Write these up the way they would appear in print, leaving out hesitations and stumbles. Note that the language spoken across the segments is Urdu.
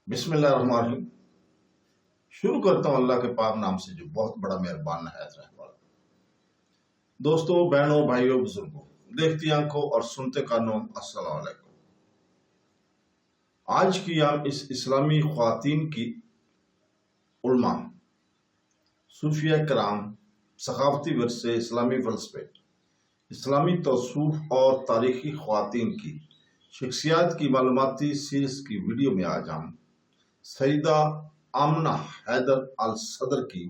بسم اللہ الرحمن الرحیم۔ شروع کرتا ہوں اللہ کے پاک نام سے جو بہت بڑا مہربان نہایت رحم والا۔ دوستوں، بہنوں، بھائیوں، بزرگوں، دیکھتی آنکھوں اور سنتے کانوں، السلام علیکم۔ آج کی ہم اس اسلامی خواتین کی علماء، صوفیہ کرام، ثقافتی ورثے، اسلامی فلسفے، اسلامی تصوف اور تاریخی خواتین کی شخصیات کی معلوماتی سیریز کی ویڈیو میں آج ہم سیدہ آمنہ حیدر الصدر کی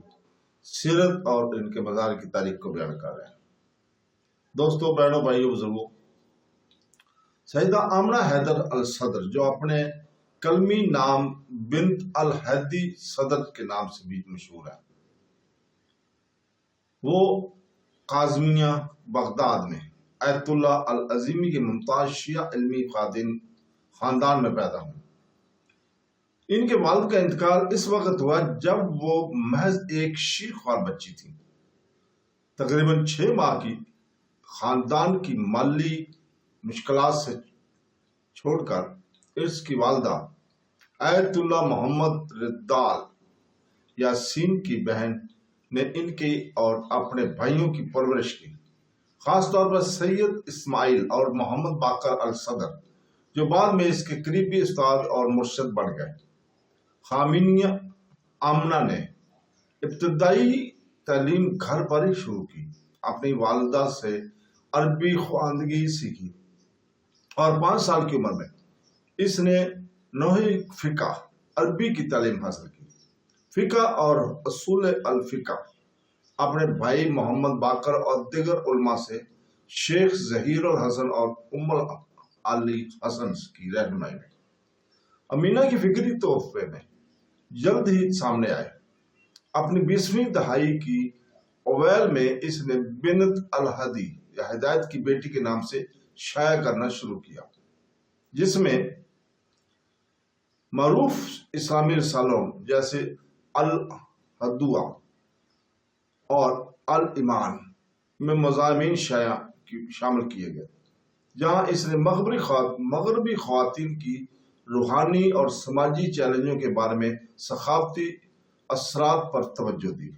سیرت اور ان کے مزار کی تاریخ کو بیان کر رہے ہیں۔ دوستوں، بہنوں، بھائیوں، بزرگوں، سیدہ آمنہ حیدر الصدر جو اپنے کلمی نام بنت الہدی صدر کے نام سے بھی مشہور ہے، وہ قازوینیہ بغداد میں ایت اللہ العظیمی کے ممتاز شیعہ علمی خاندان میں پیدا ہوئی۔ ان کے والد کا انتقال اس وقت ہوا جب وہ محض ایک شیر خوار بچی تھی۔ تقریباً 6 ماہ کی خاندان کی مالی مشکلات سے چھوڑ کر اس کی والدہ ایت اللہ محمد ردال یاسین کی بہن نے ان کی اور اپنے بھائیوں کی پرورش کی، خاص طور پر سید اسماعیل اور محمد باقر الصدر جو بعد میں اس کے قریبی استاد اور مرشد بن گئے۔ خامنہ آمنہ نے ابتدائی تعلیم گھر پر ہی شروع کی، اپنی والدہ سے عربی خواندگی سیکھی اور 5 سال کی عمر میں اس نے نحو فقہ عربی کی تعلیم حاصل کی۔ فقہ اور اصول الفقہ اپنے بھائی محمد باقر اور دیگر علماء سے شیخ ظہیر الحسن اور ام علی حسن کی رہنمائی میں امینہ کی فکری تحفے میں جلد ہی سامنے آئے۔ اپنی 20ویں دہائی کی اوائل میں اس نے بنت الہدی یا ہدایت کی بیٹی کے نام سے شائع کرنا شروع کیا، جس میں معروف اسلامی رسالوں جیسے الہدوہ اور الایمان میں مضامین شامل کیے گئے، جہاں اس نے مغربی خواتین کی روحانی اور سماجی چیلنجوں کے بارے میں ثقافتی اثرات پر توجہ دی۔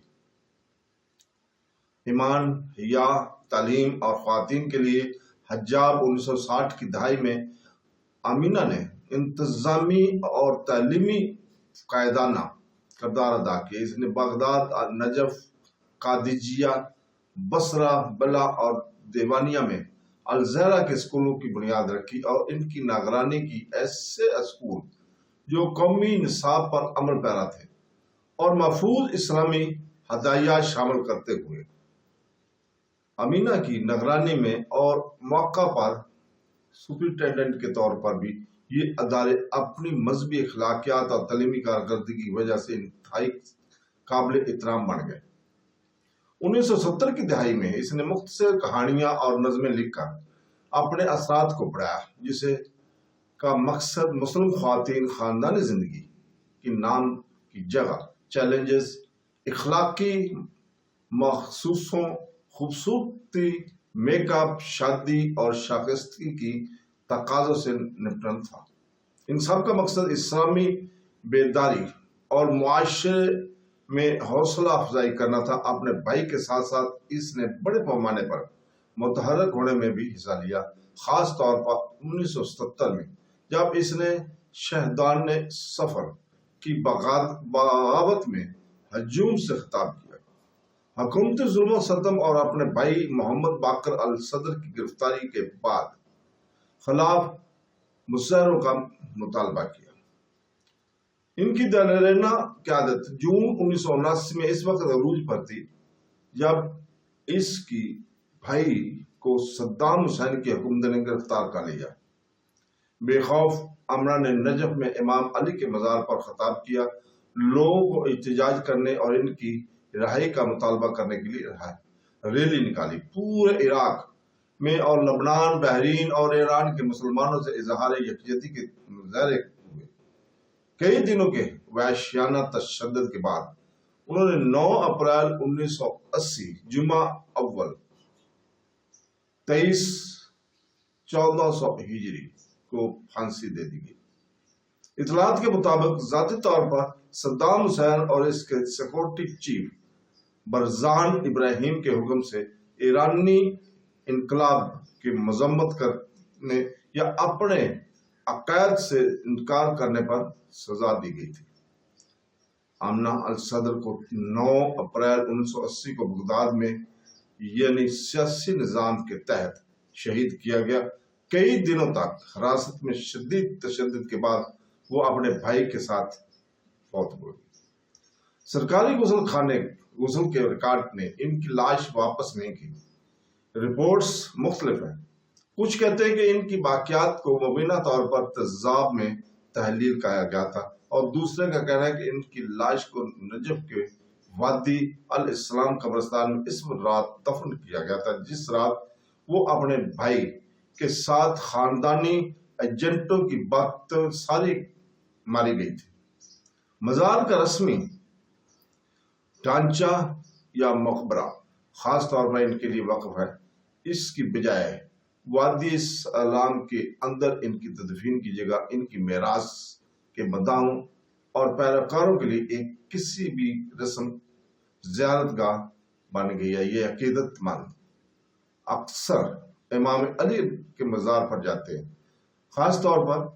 ایمان، حیا، تعلیم اور خواتین کے لیے حجاب 1960 کی دہائی میں آمنہ نے انتظامی اور تعلیمی قائدانہ کردار ادا کیا۔ اس نے بغداد، نجف، قادسیہ، بصرہ، بلا اور دیوانیہ میں الزہرا کے اسکولوں کی بنیاد رکھی اور ان کی نگرانی کی۔ ایسے اسکول جو قومی نصاب پر عمل پیرا تھے اور محفوظ اسلامی ہدایات شامل کرتے ہوئے آمنہ کی نگرانی میں اور موقع پر سپرنٹینڈنٹ کے طور پر بھی یہ ادارے اپنی مذہبی اخلاقیات اور تعلیمی کارکردگی کی وجہ سے انتہائی قابل احترام بن گئے۔ 1970 کی دہائی میں اس نے مختصر کہانیاں اور نظمیں لکھ کر اپنے اثرات کو بڑھایا، جس کا مقصد مسلم خواتین خاندانی زندگی کی نام کی جگہ چیلنجز، اخلاقی مخصوصوں، خوبصورتی، میک اپ، شادی اور شائستگی کی تقاضوں سے نپٹنا تھا۔ ان سب کا مقصد اسلامی بیداری اور معاشرے میں حوصلہ افزائی کرنا تھا۔ اپنے بھائی کے ساتھ ساتھ اس نے بڑے پیمانے پر متحرک ہونے میں بھی حصہ لیا، خاص طور پر 1977 میں جب اس نے شہدان صفر کی بغاوت میں ہجوم سے خطاب کیا۔ حکومتی ظلم و ستم اور اپنے بھائی محمد باقر الصدر کی گرفتاری کے بعد خلاف مظاہروں کا مطالبہ کیا۔ ان کی دلرانہ قیادت جون 1979 میں اس وقت عروج پر تھی جب اس کی بھائی کو صدام حسین کی حکومت نے گرفتار کر لیا۔ بے خوف آمنہ نے نجف میں امام علی کے مزار پر خطاب کیا، لوگوں کو احتجاج کرنے اور ان کی رہائی کا مطالبہ کرنے کے لیے ریلی نکالی۔ پورے عراق میں اور لبنان، بحرین اور ایران کے مسلمانوں سے اظہار یکجہتی کے مظاہرے ہوئے۔ کئی دنوں کے وحشیانہ تشدد کے بعد انہوں نے 9 اپریل 1980 جمعہ اول 23/1400 ہجری کو پھانسی دے دی گئی۔ اطلاعات کے مطابق ذاتی طور پر صدام حسین اور اس کے سیکورٹی چیف برزان ابراہیم کے حکم سے ایرانی انقلاب کی مذمت کرنے یا اپنے عقائد سے انکار کرنے پر سزا دی گئی تھی۔ آمنہ الصدر کو 9 اپریل 1980 کو بغداد میں یعنی سیاسی نظام کے تحت شہید کیا گیا۔ کئی دنوں تک حراست میں شدید تشدد کے بعد وہ اپنے بھائی کے ساتھ فوت ہوئے۔ سرکاری غسل کے ریکارڈ نے ان کی لاش واپس نہیں کی۔ رپورٹس مختلف ہیں، کچھ کہتے ہیں کہ ان کی باقیات کو مبینہ طور پر تیزاب میں تحلیل کیا گیا تھا، اور دوسرے کا کہنا ہے کہ ان کی لاش کو نجف کے وادی الاسلام قبرستان میں اس رات دفن کیا گیا تھا جس رات وہ اپنے بھائی کے ساتھ خاندانی ایجنٹوں کی بات ساری ماری گئی تھی۔ مزار کا رسمی ڈھانچہ یا مقبرہ خاص طور پر ان کے لیے وقف ہے، اس کی بجائے وادی الاسلام کے اندر ان کی تدفین کی جگہ ان کی میراث کے مداحوں اور پیروکاروں کے لیے ایک کسی بھی رسم زیارت گاہ بن گئی ہے۔ یہ عقیدت مند اکثر امام علی کے مزار پر جاتے ہیں، خاص طور پر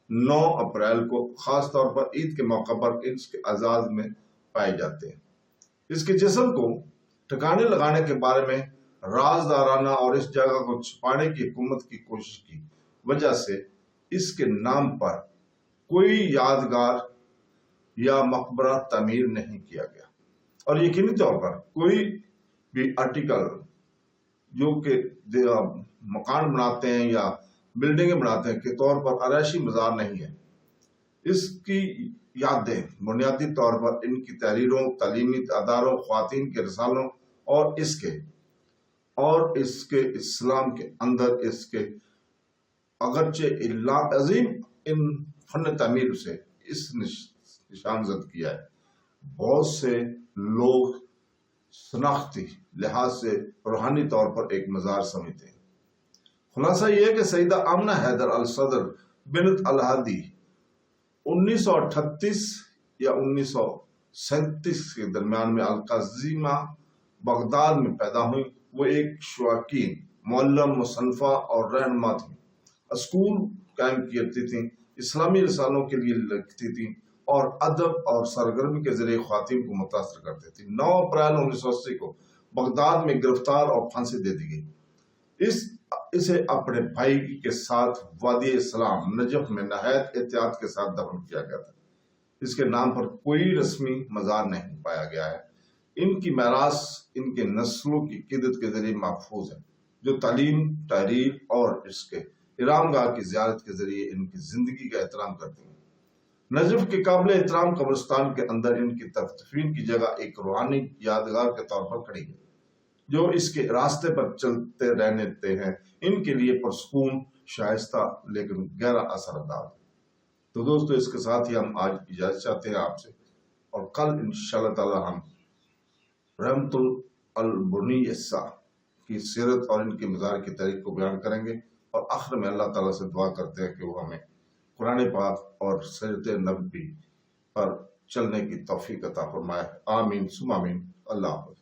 9 اپریل کو، خاص طور پر عید کے موقع پر اس کے اعزاز میں پائے جاتے ہیں۔ اس کے جسم کو ٹھکانے لگانے کے بارے میں رازدارانہ اور اس جگہ کو چھپانے کی حکومت کی کوشش کی وجہ سے اس کے نام پر کوئی یادگار یا مقبرہ تعمیر نہیں کیا گیا، اور یقینی طور پر کوئی بھی آرٹیکل جو کہ مکان بناتے ہیں یا بلڈنگیں بناتے ہیں کے طور پر آرائشی مزار نہیں ہے۔ اس کی یادیں بنیادی طور پر ان کی تحریروں، تعلیمی اداروں، خواتین کے رسالوں اور اس کے اسلام کے اندر اس کے اگرچہ عظیم ان فن تعمیر سے اس نشان زد کیا ہے۔ بہت سے لوگ شناختی لحاظ سے روحانی طور پر ایک مزار سمجھتے ہیں۔ خلاصہ یہ ہے کہ سیدہ آمنہ حیدر الصدر بنت الہادی 1938 یا 1937 کے درمیان میں القاضیمہ بغداد میں پیدا ہوئی۔ وہ ایک شوقین معلم، مصنفہ اور رہنما تھی۔ اسکول قائم کرتی تھیں، اسلامی رسالوں کے لیے لکھتی تھیں اور ادب اور سرگرمی کے ذریعے خواتین کو متاثر کرتی تھی۔ 9 اپریل 1980 کو بغداد میں گرفتار اور پھانسی دے دی گئی۔ اسے اپنے بھائی کے ساتھ وادی اسلام نجف میں نہایت احتیاط کے ساتھ دفن کیا گیا تھا۔ اس کے نام پر کوئی رسمی مزار نہیں پایا گیا ہے۔ ان کی میراث ان کے نسلوں کی عقیدت کے ذریعے محفوظ ہے، جو تعلیم، تحریر اور اس کے ارام گاہ کی زیارت کے ذریعے ان کی زندگی کا احترام کرتی ہیں۔ نجف کے قابل احترام قبرستان کے اندر ان کی تدفین کی جگہ ایک روحانی یادگار کے طور پر کھڑی ہے، جو اس کے راستے پر چلتے رہنے ہیں ان کے لیے پرسکون، شائستہ لیکن گہرا اثر انداز۔ تو دوستو، اس کے ساتھ ہی ہم آج اجازت چاہتے ہیں آپ سے، اور کل انشاءاللہ تعالی ہم رحمت البنیسہ کی سیرت اور ان کے مزار کی تاریخ کو بیان کریں گے، اور آخر میں اللہ تعالیٰ سے دعا کرتے ہیں کہ وہ ہمیں قرآن پاک اور سیرت نبوی پر چلنے کی توفیق عطا فرمائے۔ آمین ثم آمین۔ اللہ حافظ۔